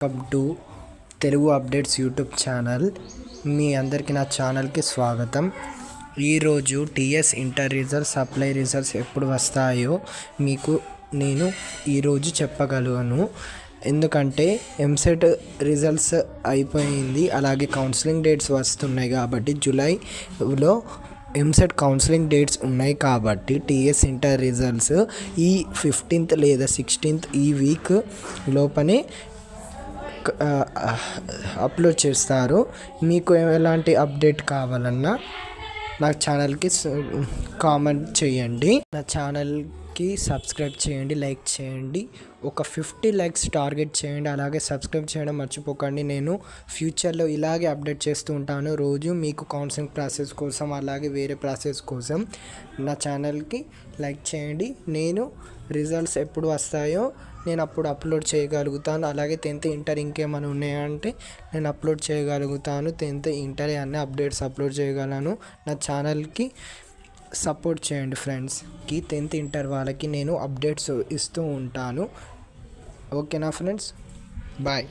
Welcome to Telugu updates YouTube channel. మీ అందరికీ నా ఛానల్కి స్వాగతం. ఈరోజు TS inter results, supply results ఎప్పుడు వస్తాయో మీకు నేను ఈరోజు చెప్పగలను. ఎందుకంటే ఎంసెట్ రిజల్ట్స్ అయిపోయింది, అలాగే కౌన్సిలింగ్ డేట్స్ వస్తున్నాయి కాబట్టి జూలైలో ఎంసెట్ కౌన్సిలింగ్ డేట్స్ ఉన్నాయి కాబట్టి టీఎస్ ఇంటర్ రిజల్ట్స్ ఈ 15th లేదా 16th ఈ వీక్ లోపనే అప్లోడ్ చేస్తారు. మీకు ఎలాంటి అప్డేట్ కావాలన్నా నా ఛానల్కి కామెంట్ చేయండి. నా ఛానల్కి సబ్స్క్రైబ్ చేయండి, లైక్ చేయండి. ఒక 50 likes టార్గెట్ చేయండి. అలాగే సబ్స్క్రైబ్ చేయడం మర్చిపోకండి. నేను ఫ్యూచర్లో ఇలాగే అప్డేట్ చేస్తూ ఉంటాను రోజు మీకు కౌన్సిలింగ్ ప్రాసెస్ కోసం, అలాగే వేరే ప్రాసెస్ కోసం. నా ఛానల్కి లైక్ చేయండి. నేను రిజల్ట్స్ ఎప్పుడు వస్తాయో నేను అప్పుడు అప్లోడ్ చేయగలుగుతాను. అలాగే 10th ఇంటర్ ఇంకేమైనా ఉన్నాయంటే నేను అప్లోడ్ చేయగలుగుతాను. 10th ఇంటర్ అన్ని అప్డేట్స్ అప్లోడ్ చేయగలను. నా ఛానల్కి సపోర్ట్ చేయండి ఫ్రెండ్స్కి. 10th ఇంటర్ వాళ్ళకి నేను అప్డేట్స్ ఇస్తూ ఉంటాను. ఓకేనా ఫ్రెండ్స్, బాయ్.